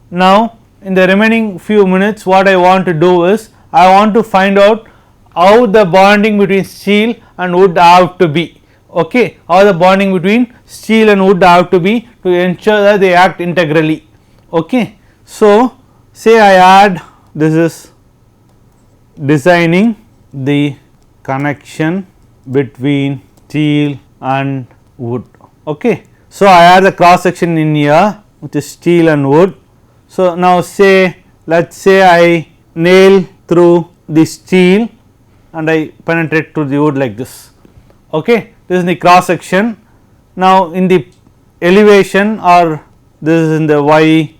Now in the remaining few minutes what I want to do is I want to find out how the bonding between steel and wood have to be, okay, how the bonding between steel and wood have to be to ensure that they act integrally, okay. So say I add, this is designing the connection between steel and wood, okay. So I add the cross section in here which is steel and wood. So now say, let us say I nail through the steel and I penetrate through the wood like this, okay. This is the cross section. Now in the elevation, or this is in the y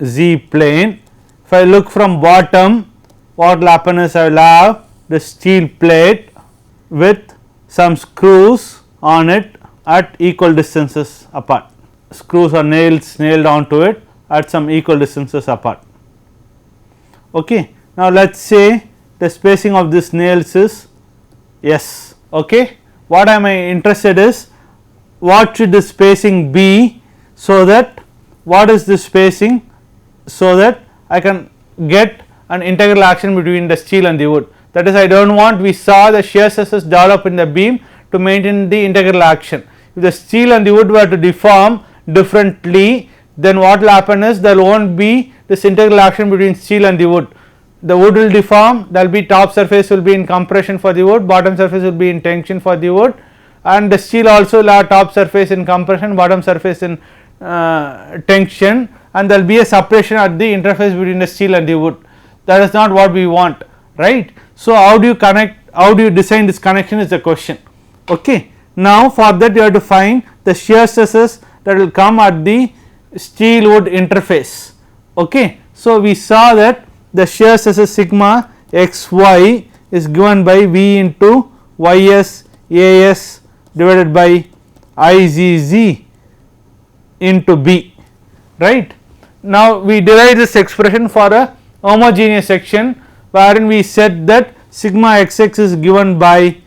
z plane, if I look from bottom, what will happen is I will have the steel plate with some screws on it at equal distances apart, screws or nails nailed onto it at some equal distances apart, okay. Now let us say the spacing of this nails is S, okay. What am I interested is what should the spacing be, so that what is the spacing, so that I can get an integral action between the steel and the wood. That is, I do not want, we saw the shear stresses develop in the beam to maintain the integral action. If the steel and the wood were to deform differently, then what will happen is there will not be this integral action between steel and the wood. The wood will deform, there will be top surface will be in compression for the wood, bottom surface will be in tension for the wood, and the steel also will have top surface in compression, bottom surface in tension, and there will be a separation at the interface between the steel and the wood. That is not what we want, right. So how do you connect, how do you design this connection is the question, okay. Now for that you have to find the shear stresses that will come at the steel wood interface, okay. So we saw that the shear stresses sigma xy is given by V into ys as divided by izz into B, right. Now we derive this expression for a homogeneous section, wherein we said that sigma xx is given by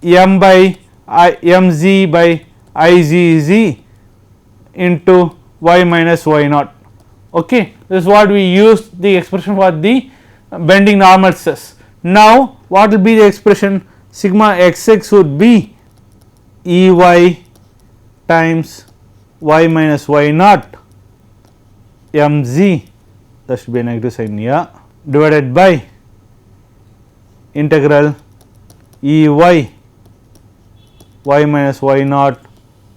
m by mz by izz into y minus y naught, okay. This is what we used the expression for the bending normal stress. Now what will be the expression, sigma xx would be Ey times y minus y naught mz, that should be a negative sign here, divided by integral Ey y minus y naught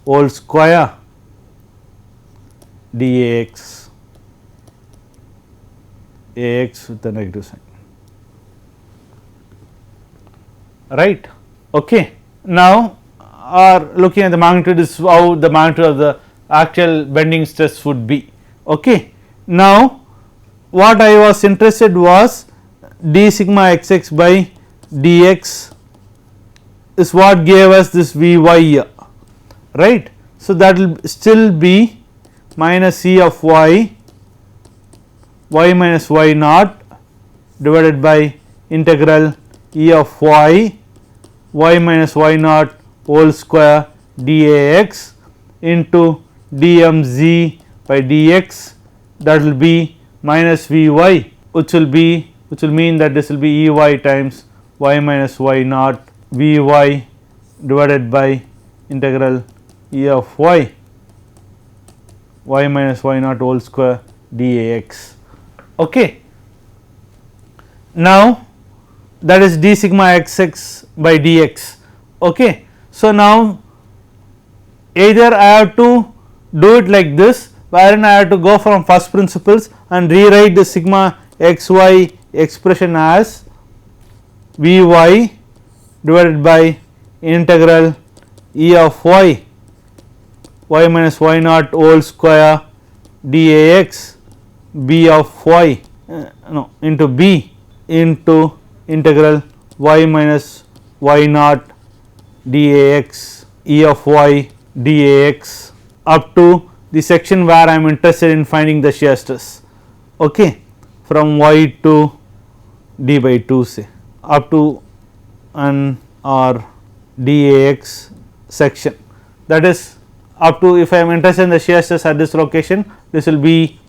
whole square dAx, Ax with the negative sign, right, okay. Now looking at the magnitude, is how the magnitude of the actual bending stress would be, okay. Now what I was interested was d sigma xx by dx is what gave us this Vy here, right. So that will still be minus E of y minus y naught divided by integral E of y minus y naught whole square dAx into dmz by dx, that will be minus Vy, which will mean that this will be Ey times y minus y naught Vy divided by integral E of y minus y naught whole square dAx, okay. Now that is d sigma xx by dx, okay. So now either I have to do it like this, wherein I have to go from first principles and rewrite the sigma xy expression as Vy divided by integral E of y minus y naught whole square dAx B of y into B into integral y minus y naught dAx E of y dAx up to the section where I am interested in finding the shear stress, okay, from y to d by 2 say up to an or dAx section, that is up to, if I am interested in the shear stress at this location, this will be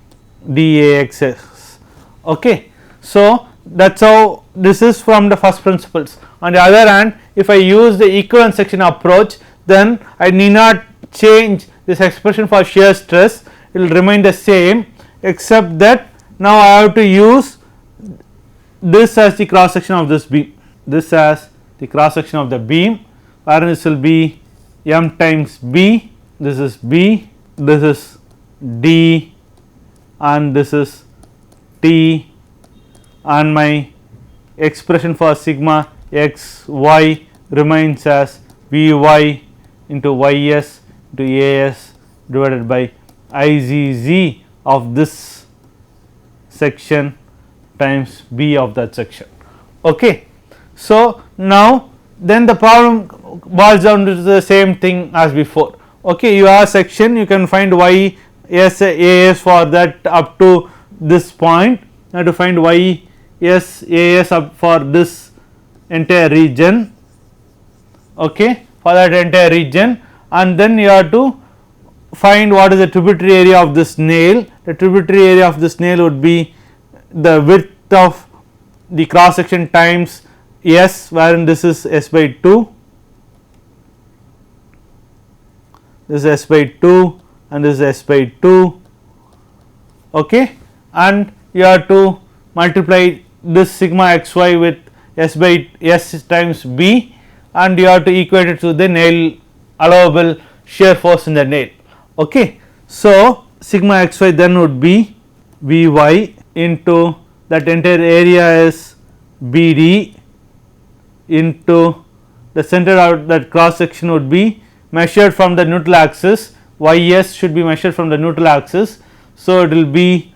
dAxs. Okay. So, that is how this is from the first principles. On the other hand, if I use the equivalent section approach, then I need not change this expression for shear stress, it will remain the same, except that now I have to use this as the cross section of this beam, this as the cross section of the beam, where this will be m times b, this is b, this is d, and this is t, and my expression for sigma x y remains as Vy into Ys into As divided by Izz of this section times B of that section. Okay. So, now then the problem boils down to the same thing as before. Okay, you have a section, you can find y s a s for that up to this point, you have to find y s a s up for this entire region, okay, for that entire region, and then you have to find what is the tributary area of this nail. The tributary area of this nail would be the width of the cross section times s, wherein this is s by 2, this is s by 2 and this is s by 2, okay, and you have to multiply this sigma xy with s by s times b, and you have to equate it to the nail allowable shear force in the nail. Okay. So, sigma xy then would be Vy into that entire area is BD into the center of that cross section would be measured from the neutral axis, Ys should be measured from the neutral axis. So, it will be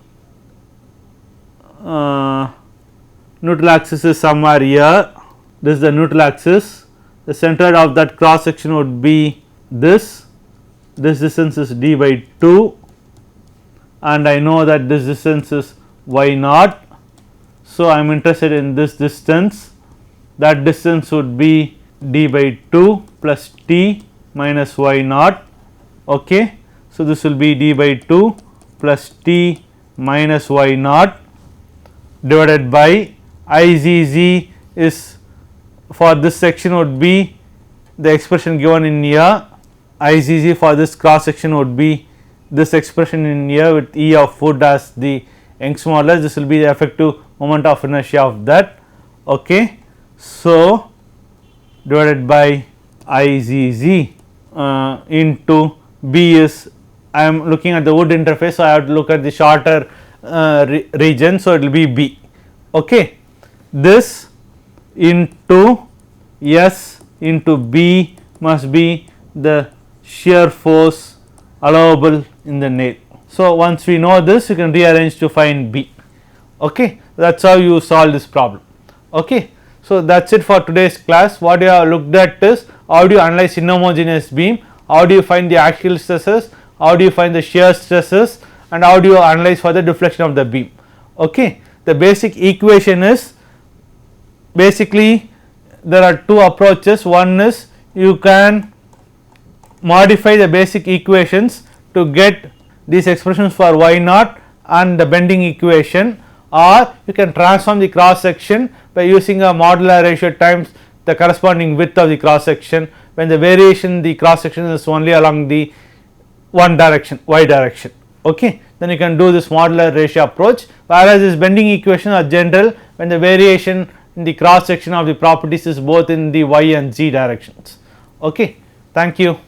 neutral axis is somewhere here, this is the neutral axis, the center of that cross section would be this distance is d by 2, and I know that this distance is y naught. So, I am interested in this distance, that distance would be d by 2 plus t minus y naught. Okay. So, this will be d by 2 plus t minus y naught divided by Izz is for this section would be the expression given in here, Izz for this cross section would be this expression in here with E of wood as the Young's modulus, this will be the effective moment of inertia of that. Okay. So, divided by Izz into B is, I am looking at the wood interface, so I have to look at the shorter region, so it will be B. Okay. This into S into B must be the shear force allowable in the nail. So, once we know this, you can rearrange to find B. Okay. That is how you solve this problem. Okay. So, that is it for today's class. What you have looked at is how do you analyze inhomogeneous beam, how do you find the axial stresses, how do you find the shear stresses, and how do you analyze for the deflection of the beam. Okay. The basic equation is basically there are two approaches. One is you can modify the basic equations to get these expressions for y naught and the bending equation, or you can transform the cross section by using a modular ratio times the corresponding width of the cross section when the variation in the cross section is only along the one direction, y direction. Okay. Then you can do this modular ratio approach, whereas this bending equation are general when the variation in the cross section of the properties is both in the y and z directions. Okay. Thank you.